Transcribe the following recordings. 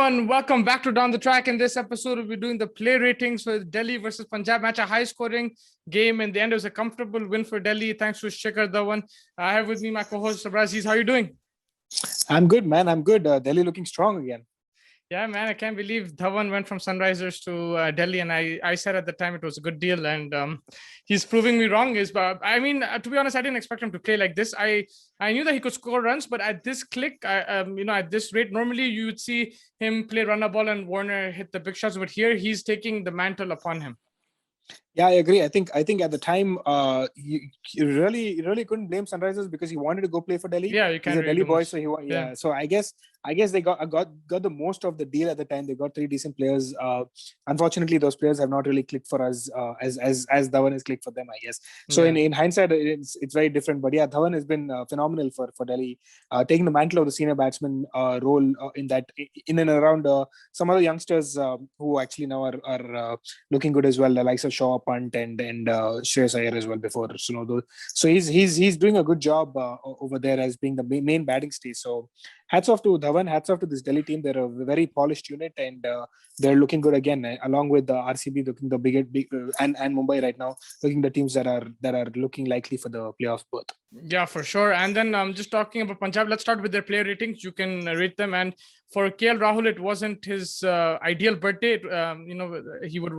everyone, welcome back to Down the Track. In this episode, we'll be doing the play ratings for Delhi versus Punjab match, a high-scoring game. In the end, it was a comfortable win for Delhi, thanks to Shikhar Dhawan. I have with me my co-host, Abraziz. How are you doing? I'm good, man. I'm good. Delhi looking strong again. Yeah, man, I can't believe Dhawan went from Sunrisers to Delhi, and I said at the time it was a good deal, and he's proving me wrong. To be honest, I didn't expect him to play like this. I knew that he could score runs, but at this click, at this rate, normally you would see him play run a ball and Warner hit the big shots, but here he's taking the mantle upon him. Yeah, I agree. I think at the time, you really couldn't blame Sunrisers because he wanted to go play for Delhi. Yeah, you can't. He's a Delhi boy, so yeah. So I guess they got the most of the deal at the time. They got three decent players. Unfortunately, those players have not really clicked for us as Dhawan has clicked for them, I guess. So in hindsight, it's very different. But yeah, Dhawan has been phenomenal for Delhi, taking the mantle of the senior batsman role in and around some other youngsters who actually now are looking good as well. The likes of Shaw, Punt, and Shreyas Iyer as well before. So he's doing a good job over there as being the main batting stage. So hats off to Dhawan, hats off to this Delhi team. They're a very polished unit, and they're looking good again, along with the RCB looking the big and Mumbai right now looking the teams that are looking likely for the playoff berth. Yeah, for sure. And then just talking about Punjab, let's start with their player ratings. You can rate them. And for KL Rahul, it wasn't his ideal birthday. He would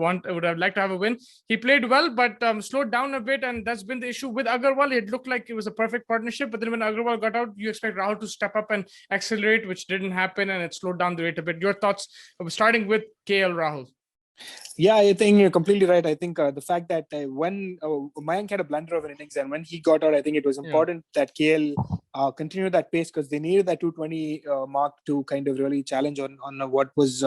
have liked to have a win. He played well, but slowed down a bit, and that's been the issue with Agarwal. It looked like it was a perfect partnership, but then when Agarwal got out, you expect Rahul to step up and accelerate, which didn't happen, and it slowed down the rate a bit. Your thoughts, starting with KL Rahul? Yeah, I think you're completely right. I think the fact that when Mayank had a blunder of an innings, and when he got out, I think it was important that KL continued that pace because they needed that 220 mark to kind of really challenge on what was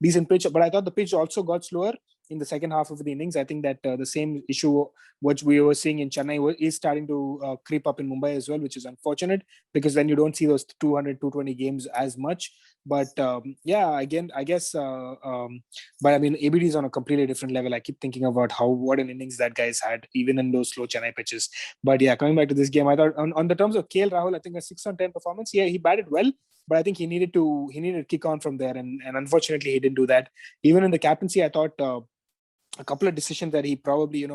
decent pitch. But I thought the pitch also got slower in the second half of the innings. I think that the same issue which we were seeing in Chennai is starting to creep up in Mumbai as well, which is unfortunate because then you don't see those 200-220 games as much. But again, I guess. But I mean, ABD is on a completely different level. I keep thinking about what an innings that guy's had, even in those slow Chennai pitches. But yeah, coming back to this game, I thought on the terms of KL Rahul, I think a 6 on 10 performance. Yeah, he batted well, but I think he needed to kick on from there, and unfortunately he didn't do that. Even in the captaincy, I thought a couple of decisions that he probably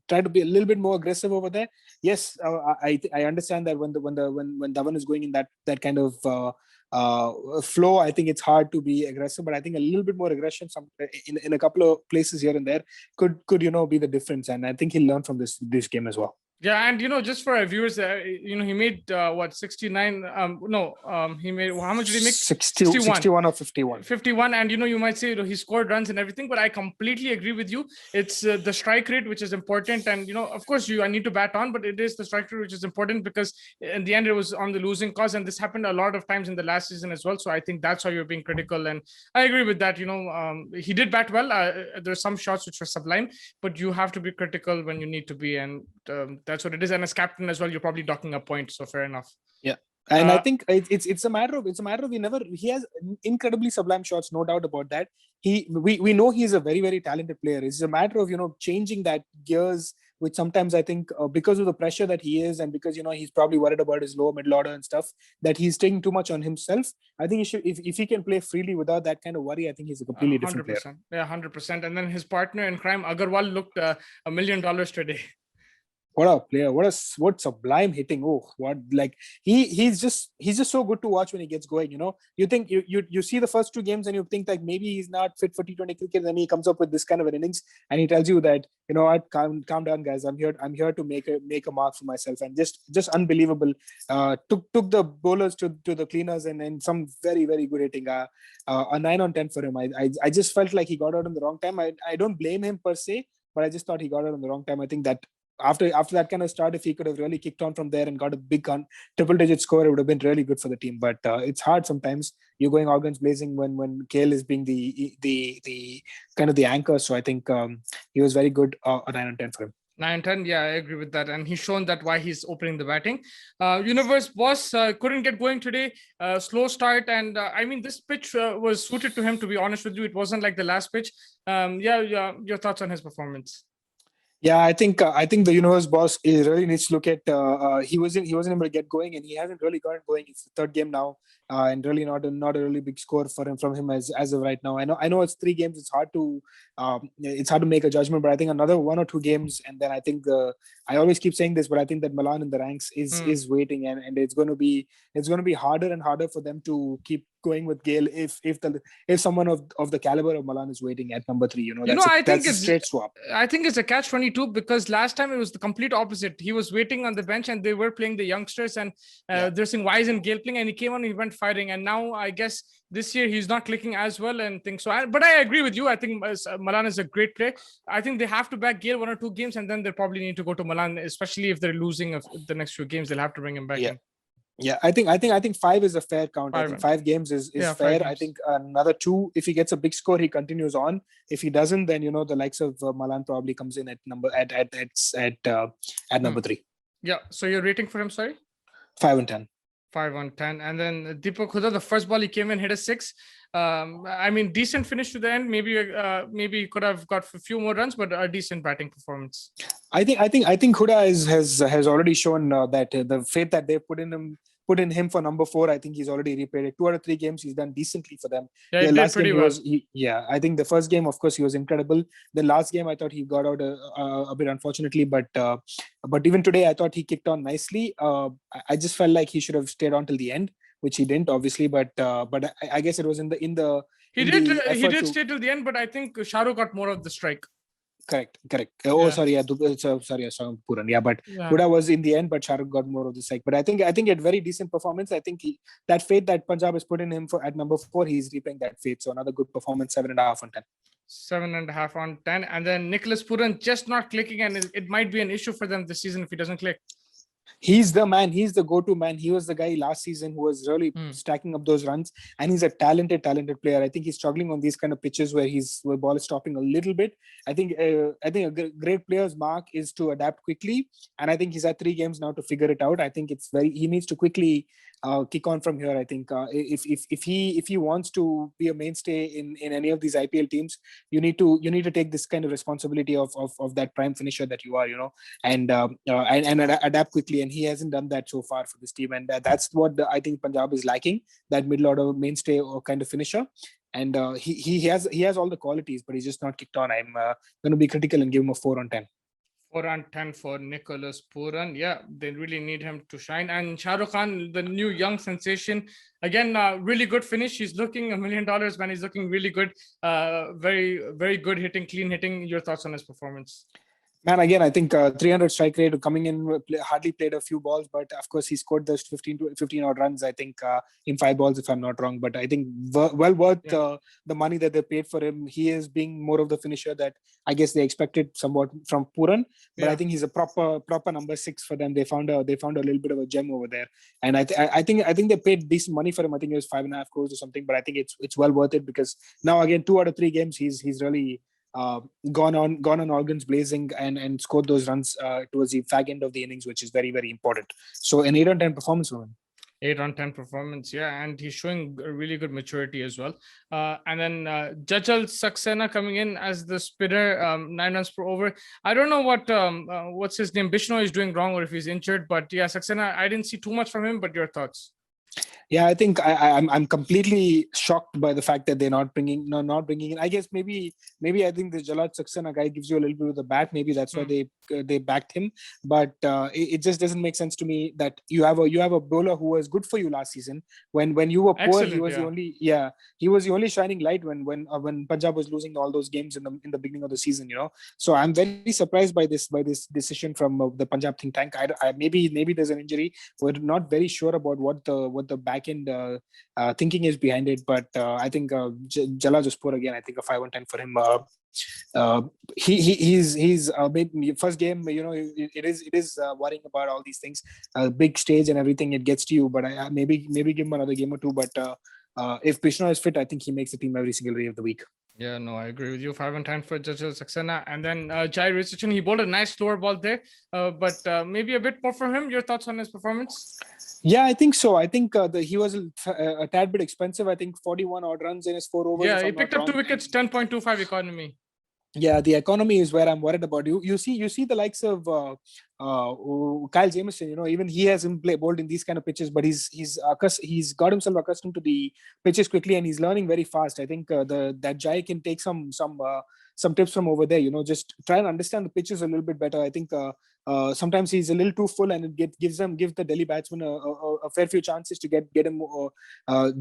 tried to be a little bit more aggressive over there. Yes, I understand that when Dhawan is going in that kind of flow, I think it's hard to be aggressive, but I think a little bit more aggression in a couple of places here and there could be the difference, and I think he'll learn from this game as well. Yeah, and just for our viewers, he made 69. He made how much did he make? 61 or 51. 51, and you might say he scored runs and everything, but I completely agree with you. It's the strike rate which is important, and of course I need to bat on, but it is the strike rate which is important because in the end it was on the losing cause, and this happened a lot of times in the last season as well. So I think that's why you're being critical, and I agree with that. He did bat well. There's some shots which were sublime, but you have to be critical when you need to be, and that's what it is. And as captain as well, you're probably docking a point, so fair enough. Yeah, and I think it's a matter of he has incredibly sublime shots, no doubt about that. We know he's a very, very talented player. It's a matter of changing that gears, which sometimes I think because of the pressure that he is, and because he's probably worried about his lower middle order and stuff, that he's taking too much on himself. I think he should, if he can play freely without that kind of worry, I think he's a completely different player. Yeah, 100%. And then his partner in crime, Agarwal, looked $1 million today. What a player! What sublime hitting! Oh, what he's just so good to watch when he gets going. You think you see the first two games and you think like maybe he's not fit for T20 cricket, and then he comes up with this kind of an innings and he tells you that what, calm down, guys. I'm here to make a mark for myself, and just unbelievable. Took the bowlers to the cleaners, and some very, very good hitting. A 9 on 10 for him. I just felt like he got out in the wrong time. I don't blame him per se, but I just thought he got out in the wrong time. I think that after that kind of start, if he could have really kicked on from there and got a big triple-digit score, it would have been really good for the team. But it's hard sometimes. You're going all guns blazing when KL is being the kind of the anchor. So I think he was very good. A 9 on 10 for him. 9-10, yeah, I agree with that, and he's shown that why he's opening the batting. Universe Boss couldn't get going today. Slow start, and this pitch was suited to him. To be honest with you, it wasn't like the last pitch. Your thoughts on his performance? Yeah, I think the universe boss really needs to look at. He wasn't able to get going, and he hasn't really gotten going. It's the third game now, and really not a really big score for him from him as of right now. I know it's 3 games. It's hard to make a judgment, but I think another 1 or 2 games, and then I think I always keep saying this, but I think that Milan in the ranks is Hmm. is waiting, and it's going to be harder and harder for them to keep going with Gale if someone of the caliber of Milan is waiting at number 3. You know, That's a straight swap. I think it's a catch-22 because last time it was the complete opposite. He was waiting on the bench and they were playing the youngsters, and Yeah. they're saying why isn't Gale playing? And he came on, he went firing, and now I guess this year he's not clicking as well and things. But I agree with you. I think Milan is a great player. I think they have to back Gale 1 or 2 games, and then they probably need to go to Milan, especially if they're losing the next few games. They'll have to bring him back Yeah. in. Yeah, I think 5 is a fair count. I think Five, 5 games is yeah, five fair. I games. think another 2, if he gets a big score, he continues on. If he doesn't, then the likes of Milan probably comes in at Hmm. number 3, Yeah. So you're rating for him, sorry? 5 and 10. 5 on 10, and then Deepak Huda, the first ball he came in, hit a 6. I mean, decent finish to the end. Maybe he could have got a few more runs, but a decent batting performance. I think Huda has already shown that the faith that they put in him for number 4. I think he's already repaid it. 2 out of 3 games he's done decently for them. Yeah, The he did last game pretty he well. was yeah. I think the first game, of course, he was incredible. The last game I thought he got out a bit unfortunately, but even today I thought he kicked on nicely. I just felt like he should have stayed on till the end, which he didn't, obviously. But I guess it was in the He in did. the He effort did to. stay till the end, but I think Shahrukh got more of the strike. Correct. Oh, Yeah, sorry. Yeah, sorry, I saw Puran. Yeah, but yeah. Huda was in the end, but Shahrukh got more of the strike. But I think he had very decent performance. I think that faith that Punjab has put in him for at number 4, he's repaying that faith. So another good performance, 7.5 on 10. 7.5 on 10, and then Nicholas Puran just not clicking, and it might be an issue for them this season if he doesn't click. He's the man. He's the go-to man. He was the guy last season who was really stacking up those runs, and he's a talented player. I think he's struggling on these kind of pitches where ball is stopping a little bit. I think a great player's mark is to adapt quickly, and I think he's had 3 games now to figure it out. I think he needs to quickly kick on from here. I think if he wants to be a mainstay in any of these IPL teams, you need to take this kind of responsibility of that prime finisher that you are, and adapt quickly. And he hasn't done that so far for this team, and that's what I think Punjab is lacking, that middle order mainstay or kind of finisher. And he has all the qualities, but he's just not kicked on. I'm going to be critical and give him a 4 on 10. 4 on 10 for Nicholas Puran. Yeah, they really need him to shine. And Shah Rukh Khan, the new young sensation, again, really good finish. He's looking $1 million, man. He's looking really good. Very, very good hitting, clean hitting. Your thoughts on his performance? Man, again, I think 300 strike rate coming in, hardly played a few balls, but of course he scored those 15 odd runs, I think, in 5 balls, if I'm not wrong. But I think well worth the money that they paid for him. He is being more of the finisher that I guess they expected somewhat from Puran, but I think he's a proper number 6 for them. They found a little bit of a gem over there, and I think they paid decent money for him. I think it was 5.5 crores or something, but I think it's well worth it, because now again 2 out of 3 games he's really gone on organs blazing and scored those runs towards the fag end of the innings, which is very, very important. So an 8 on 10 performance for him. 8 on 10 performance, yeah, and he's showing a really good maturity as well. And then Jajal Saxena coming in as the spinner, 9 runs per over. I don't know what's his name, Bishno, is doing wrong or if he's injured, but yeah, Saxena, I didn't see too much from him. But your thoughts? Yeah, I think I'm completely shocked by the fact that they're not bringing in. I guess maybe I think the Jalaj Saxena guy gives you a little bit of the bat. Maybe that's why they backed him. But it just doesn't make sense to me that you have a bowler who was good for you last season. When you were poor, he was the only shining light when Punjab was losing all those games in the beginning of the season. So I'm very surprised by this decision from the Punjab think tank. Maybe there's an injury. We're not very sure about what the back end thinking is behind it, but I think Jala Jaspur again. I think a 5 on 10 for him. He's made first game. It is worrying about all these things, big stage and everything. It gets to you, but I maybe give him another game or two. But if Bishno is fit, I think he makes the team every single day of the week. Yeah, no, I agree with you. 5 on 10 for Jajal Saxena. And then Jai Richardson, he bowled a nice slower ball there, but maybe a bit more from him. Your thoughts on his performance? Yeah, I think so. I think he was a tad bit expensive. I think 41 odd runs in his 4 overs. Yeah, he picked up 2 wickets, 10.25 economy. Yeah, the economy is where I'm worried about. You see the likes of Kyle Jamieson. Even he hasn't bowled in these kind of pitches, but he's got himself accustomed to the pitches quickly, and he's learning very fast. I think that Jai can take some tips from over there. Just try and understand the pitches a little bit better. I think sometimes he's a little too full, and it gives the Delhi batsmen a fair few chances to get him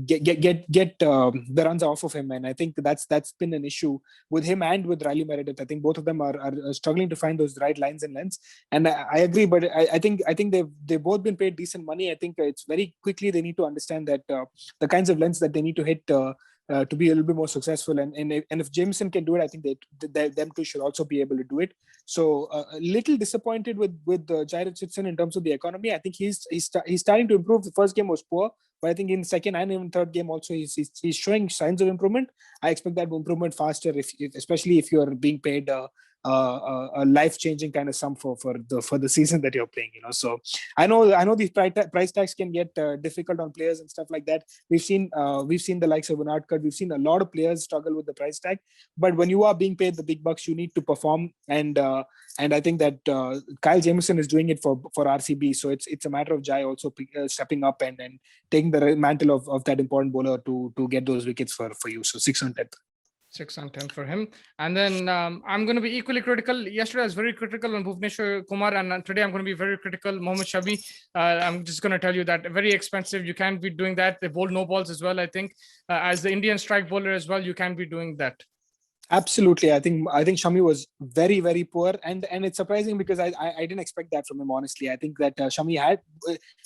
get the runs off of him, and I think that's been an issue with him and with Riley Meredith. I think both of them are struggling to find those right lines and lengths. And I agree, but I think they've both been paid decent money. I think it's very quickly they need to understand that the kinds of lengths that they need to hit to be a little bit more successful. And if Jameson can do it, I think them two should also be able to do it. So a little disappointed with Jai Richardson in terms of the economy. I think he's starting to improve. The first game was poor, but I think in second and even third game also he's showing signs of improvement. I expect that improvement faster, especially if you're being paid a life-changing kind of sum for the season that you're playing. So I know these price tags can get difficult on players and stuff like that. We've seen the likes of Unadkat. We've seen a lot of players struggle with the price tag, but when you are being paid the big bucks, you need to perform. And I think that Kyle Jamieson is doing it for RCB. So it's a matter of Jai also stepping up and taking the mantle of that important bowler to get those wickets for you. So 6 on 10. 6 on 10 for him. And then I'm going to be equally critical. Yesterday I was very critical on Bhuvneshwar Kumar, and today I'm going to be very critical. Mohammad Shami, I'm just going to tell you that very expensive. You can't be doing that. They bowl no balls as well. I think as the Indian strike bowler as well, you can't be doing that. Absolutely, I think Shami was very, very poor, and it's surprising because I didn't expect that from him. Honestly, I think that Shami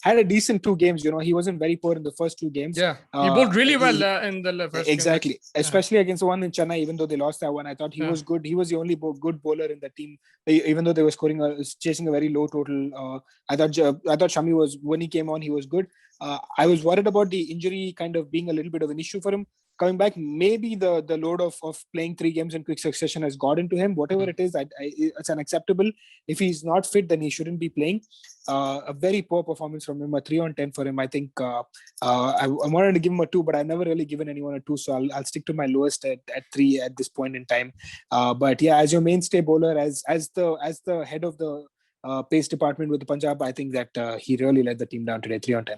had a decent 2 games. He wasn't very poor in the first 2 games. Yeah, he bowled really well in the first exactly, game. especially against the one in Chennai. Even though they lost that one, I thought he was good. He was the only good bowler in the team. Even though they were chasing a very low total, I thought Shami was, when he came on, he was good. I was worried about the injury kind of being a little bit of an issue for him coming back. Maybe the load of playing 3 games in quick succession has got into him. Whatever it is, it's unacceptable. If he's not fit, then he shouldn't be playing. A very poor performance from him. A 3 on 10 for him. I think I wanted to give him a 2, but I've never really given anyone a 2, so I'll stick to my lowest at 3 at this point in time. But yeah, as your mainstay bowler, as the head of the pace department with the Punjab, I think that he really let the team down today. 3 on 10.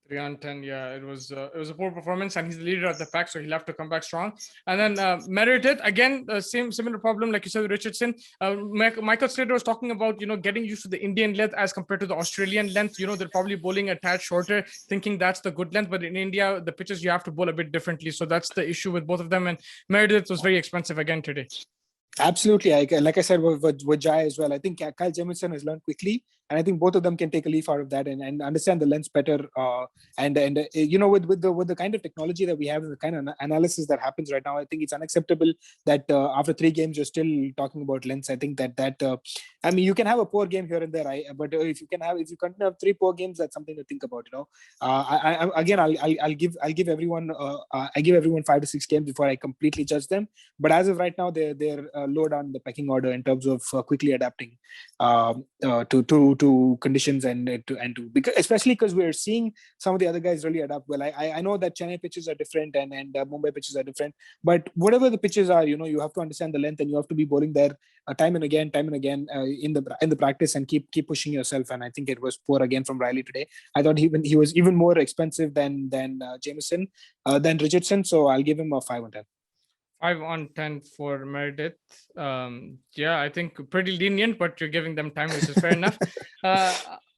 3 on 10, yeah, it was a poor performance, and he's the leader of the pack, so he'll have to come back strong. And then Meredith, again, similar problem like you said with Richardson. Michael Slater was talking about getting used to the Indian length as compared to the Australian length. They're probably bowling a tad shorter, thinking that's the good length, but in India the pitches you have to bowl a bit differently, so that's the issue with both of them. And Meredith was very expensive again today. Absolutely. Like I said with Jai as well, I think Kyle Jamieson has learned quickly, and I think both of them can take a leaf out of that and understand the lens better. And with the kind of technology that we have, the kind of analysis that happens right now, I think it's unacceptable that after 3 games you're still talking about lens. I think that I mean, you can have a poor game here and there, but if you continue to have 3 poor games, that's something to think about. I'll give everyone I give everyone 5 to 6 games before I completely judge them. But as of right now, they're low down the pecking order in terms of quickly adapting to conditions and because especially because we're seeing some of the other guys really adapt well. I know that Chennai pitches are different and Mumbai pitches are different, but whatever the pitches are, you have to understand the length and you have to be bowling there time and again in the practice and keep pushing yourself. And I think it was poor again from Riley today. I thought he was even more expensive than Jamieson, than Richardson, so I'll give him a 5 on 10. 5 on 10 for Meredith. Yeah, I think pretty lenient, but you're giving them time, which is fair enough.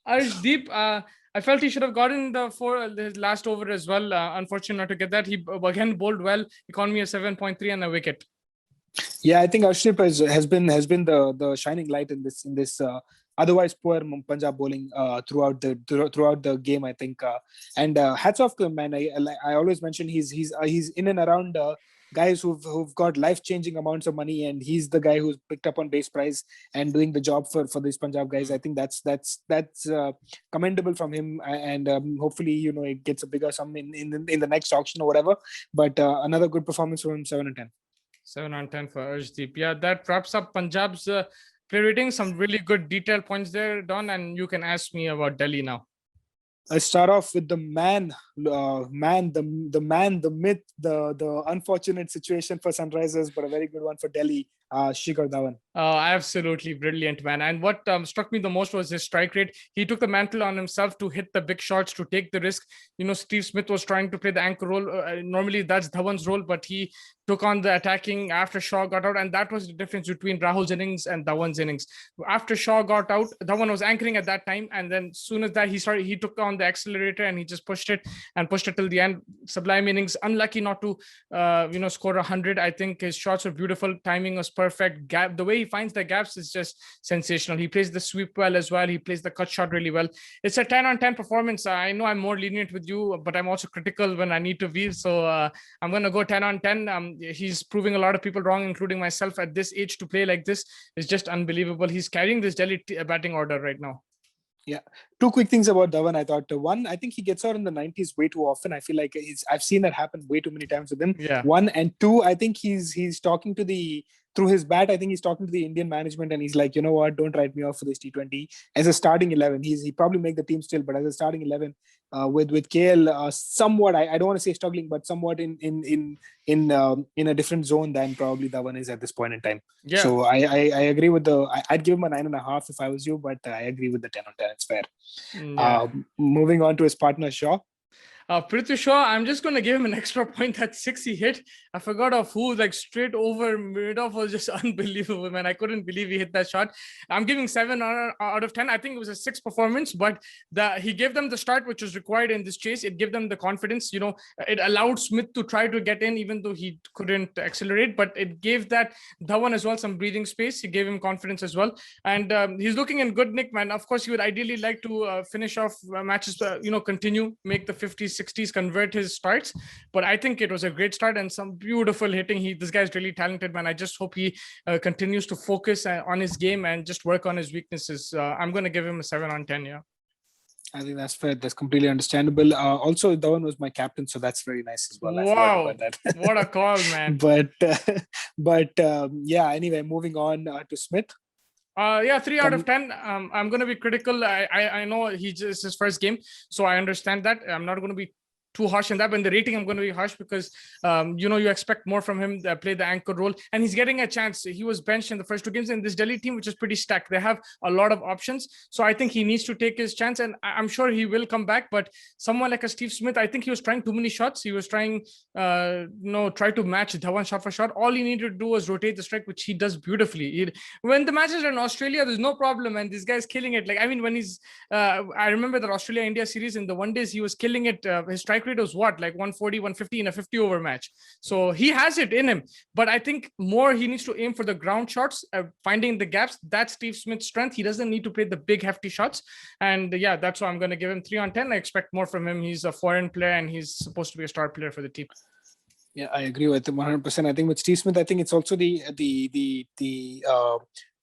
Arshdeep, I felt he should have gotten the last over as well. Unfortunate not to get that. He again bowled well. Economy of 7.3 and a wicket. Yeah, I think Arshdeep has been the shining light in this otherwise poor Punjab bowling throughout the game. I think and hats off to him, man. I always mention he's in and around guys who've got life-changing amounts of money, and he's the guy who's picked up on base price and doing the job for these Punjab guys. I think that's commendable from him, and hopefully it gets a bigger sum in the next auction or whatever. But another good performance from him. 7 on 10. 7 on 10 for Arshdeep. Yeah, that wraps up Punjab's play rating. Some really good detailed points there, Don, and you can ask me about Delhi now. I start off with the man, the myth, the unfortunate situation for Sunrisers, but a very good one for Delhi. Shikhar Dhawan. Absolutely brilliant, man. And what struck me the most was his strike rate. He took the mantle on himself to hit the big shots, to take the risk. Steve Smith was trying to play the anchor role. Normally, that's Dhawan's role, but he took on the attacking after Shaw got out. And that was the difference between Rahul's innings and Dhawan's innings. After Shaw got out, Dhawan was anchoring at that time. And then as soon as that, he took on the accelerator and he just pushed it till the end. Sublime innings. Unlucky not to, score 100. I think his shots were beautiful. Timing was perfect. The way he finds the gaps is just sensational. He plays the sweep well as well. He plays the cut shot really well. It's a 10 on 10 performance. I know I'm more lenient with you, but I'm also critical when I need to be. So I'm going to go 10 on 10. He's proving a lot of people wrong, including myself, at this age. To play like this is just unbelievable. He's carrying this Delhi batting order right now. Yeah. Two quick things about Dhawan. I thought one, I think he gets out in the 90s way too often. I feel like I've seen that happen way too many times with him. Yeah. One, and two, I think he's talking to through his bat, I think he's talking to the Indian management and he's like, you know what, don't write me off for this T20 as a starting 11. He probably make the team still, but as a starting 11 with KL, somewhat, I don't want to say struggling, but somewhat in a different zone than probably Dhawan is at this point in time. Yeah. So I agree with I'd give him a 9.5 if I was you, but I agree with the 10 on 10. It's fair. Yeah. Moving on to his partner Shaw. Prithvi Shaw, I'm just going to give him an extra point. That 6 he hit. I forgot of who, like straight over mid-off, was just unbelievable, man. I couldn't believe he hit that shot. I'm giving 7 out of 10. I think it was a 6 performance, but he gave them the start, which was required in this chase. It gave them the confidence. It allowed Smith to try to get in, even though he couldn't accelerate, but it gave that Dhawan as well some breathing space. He gave him confidence as well. And he's looking in good nick, man. Of course, he would ideally like to finish off matches, continue, make the 50s, 60s, convert his starts, but I think it was a great start and some beautiful hitting. This guy's really talented, man. I just hope he continues to focus on his game and just work on his weaknesses. I'm going to give him a 7 on 10. Yeah, I think that's fair. That's completely understandable. Also, Dhawan was my captain, so that's very nice as well. Wow, what a call, man! Yeah. Anyway, moving on to Smith. 3 out of 10. I'm going to be critical. I know it's his first game, so I understand that. I'm not going to be too harsh in that, but in the rating I'm going to be harsh because you expect more from him, play the anchor role, and he's getting a chance. He was benched in the first 2 games in this Delhi team, which is pretty stacked. They have a lot of options, so I think he needs to take his chance, and I'm sure he will come back. But someone like a Steve Smith, I think he was trying too many shots. He was trying try to match Dhawan shot for shot. All he needed to do was rotate the strike, which he does beautifully. When the matches are in Australia, there's no problem, and this guy's killing it. When he's I remember the Australia-India series in the one days, he was killing it. His strike rate was 140, 150 in a 50 over match. So he has it in him, but I think more he needs to aim for the ground shots, finding the gaps. That's Steve Smith's strength. He doesn't need to play the big hefty shots. And yeah, that's why I'm going to give him 3 on 10. I expect more from him. He's a foreign player and he's supposed to be a star player for the team. Yeah, I agree with him 100%. I think with Steve Smith, I think it's also the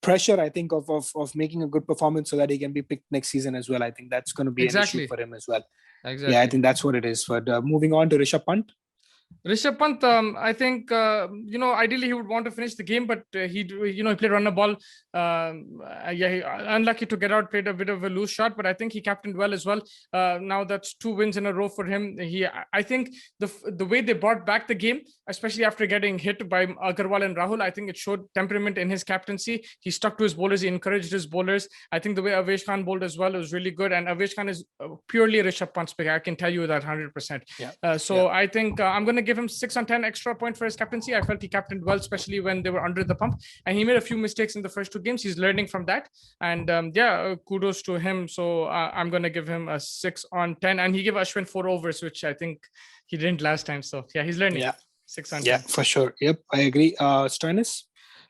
pressure, I think, of making a good performance so that he can be picked next season as well. I think that's going to be an issue for him as well. Exactly. Yeah, I think that's what it is. But moving on to Rishabh Pant. Rishabh Pant, I think, ideally he would want to finish the game, but he played run a ball. Unlucky to get out, played a bit of a loose shot, but I think he captained well as well. Now that's 2 wins in a row for him. I think the way they brought back the game, especially after getting hit by Agarwal and Rahul, I think it showed temperament in his captaincy. He stuck to his bowlers. He encouraged his bowlers. I think the way Avesh Khan bowled as well was really good. And Avesh Khan is purely Rishabh Pant's pick. I can tell you that 100%. Yeah. I think I'm going to give him 6 on 10 extra point for his captaincy. I felt he captained well, especially when they were under the pump, and he made a few mistakes in the first 2 games. He's learning from that, and kudos to him. So I'm going to give him a 6 on 10, and he gave Ashwin 4 overs, which I think he didn't last time. So yeah, he's learning. Yeah, 6 on 10. Yeah, for sure. Yep, I agree. Stoinis.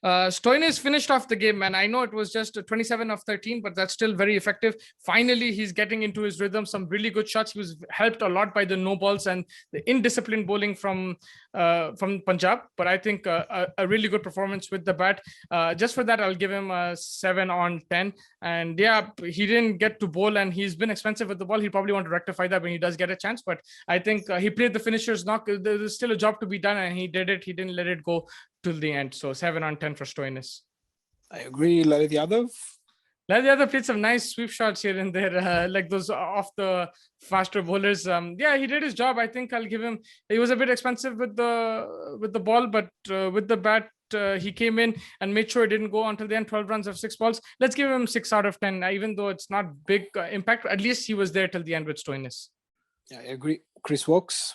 Stoinis finished off the game, man. I know it was just 27 of 13, but that's still very effective. Finally, he's getting into his rhythm. Some really good shots. He was helped a lot by the no balls and the indisciplined bowling from Punjab. But I think a really good performance with the bat. Just for that, I'll give him a 7 on 10. And yeah, he didn't get to bowl, and he's been expensive with the ball. He probably want to rectify that when he does get a chance. But I think he played the finisher's knock. There's still a job to be done, and he did it. He didn't let it go till the end. So 7 on 10 for Stoinis. I agree. Lalit Yadav. Lalit Yadav played some nice sweep shots here and there, like those off the faster bowlers. Yeah, he did his job. I think I'll give him. He was a bit expensive with the ball, but with the bat, he came in and made sure it didn't go until the end. 12 runs of 6 balls. Let's give him 6 out of 10, even though it's not big impact. At least he was there till the end with Stoinis. Yeah, I agree. Chris Wokes.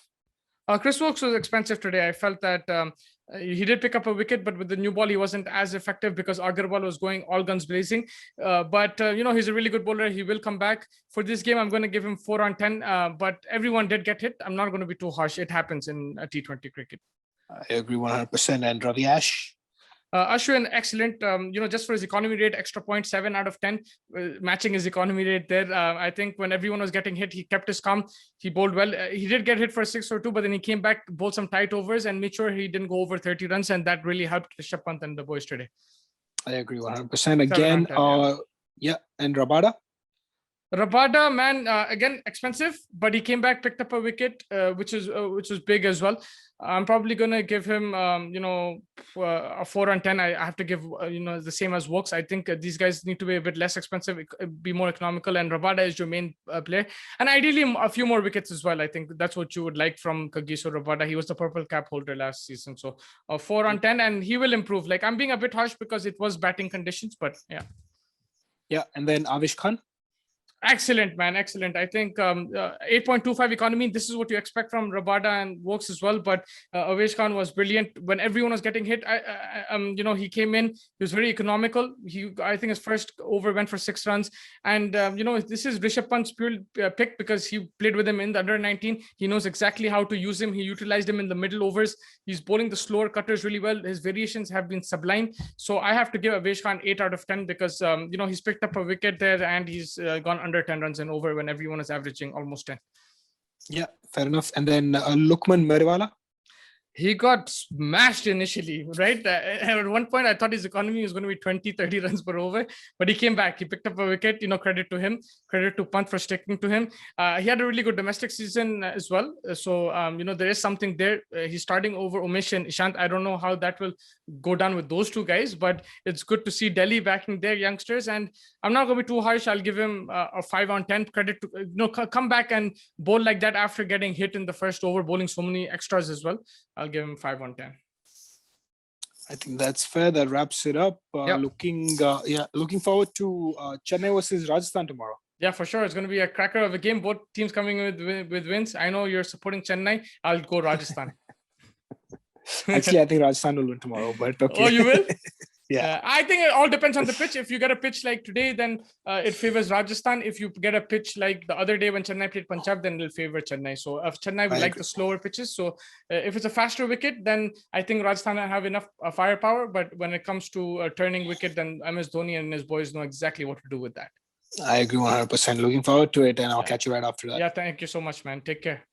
Chris Wokes was expensive today. I felt that he did pick up a wicket, but with the new ball, he wasn't as effective because Agarwal was going all guns blazing. But he's a really good bowler. He will come back. For this game, I'm going to give him 4 on 10. But everyone did get hit. I'm not going to be too harsh. It happens in T20 cricket. I agree 100%. And Ravi Ash. Ashwin, excellent. Just for his economy rate, extra point, 7 out of 10, matching his economy rate there. I think when everyone was getting hit, he kept his calm. He bowled well. He did get hit for 6 or 2, but then he came back, bowled some tight overs, and made sure he didn't go over 30 runs, and that really helped Rishabh Pant and the boys today. I agree 100%. Again, 10, yeah. And Rabada. Rabada, man, again expensive, but he came back, picked up a wicket, which was big as well. I'm probably gonna give him, a 4 on 10. I have to give, the same as Wokes. I think these guys need to be a bit less expensive, be more economical, and Rabada is your main player, and ideally a few more wickets as well. I think that's what you would like from Kagiso Rabada. He was the purple cap holder last season, so 4 on 10, and he will improve. Like, I'm being a bit harsh because it was batting conditions, but yeah. Yeah, and then Avish Khan. Excellent, man. Excellent. I think 8.25 economy. This is what you expect from Rabada and Wokes as well. But Avesh Khan was brilliant when everyone was getting hit. He came in. He was very economical. I think his first over went for 6 runs. And this is Rishabh Pant's pure pick because he played with him in the under-19. He knows exactly how to use him. He utilized him in the middle overs. He's bowling the slower cutters really well. His variations have been sublime. So I have to give Avesh Khan 8 out of 10 because he's picked up a wicket there and he's gone under 10 runs and over when everyone is averaging almost 10. Yeah, fair enough. And then Lukman Meriwala. He got smashed initially, right? At one point, I thought his economy was going to be 20, 30 runs per over, but he came back. He picked up a wicket, credit to him, credit to Pant for sticking to him. He had a really good domestic season as well. So, there is something there. He's starting over Umesh and Ishant. I don't know how that will go down with those two guys, but it's good to see Delhi backing their youngsters. And I'm not going to be too harsh. I'll give him a 5 on 10 credit to come back and bowl like that after getting hit in the first over, bowling so many extras as well. I'll give him 5 on 10. I think that's fair. That wraps it up. Looking forward to Chennai versus Rajasthan tomorrow. Yeah, for sure. It's going to be a cracker of a game. Both teams coming with wins. I know you're supporting Chennai. I'll go Rajasthan. Actually, I think Rajasthan will win tomorrow, but okay. Oh, you will? Yeah. I think it all depends on the pitch. If you get a pitch like today, then it favors Rajasthan. If you get a pitch like the other day when Chennai played Punjab, then it'll favor Chennai. So if Chennai will like the slower pitches. So if it's a faster wicket, then I think Rajasthan have enough firepower. But when it comes to a turning wicket, then MS Dhoni and his boys know exactly what to do with that. I agree 100%. Looking forward to it, and I'll catch you right after that. Yeah, thank you so much, man. Take care.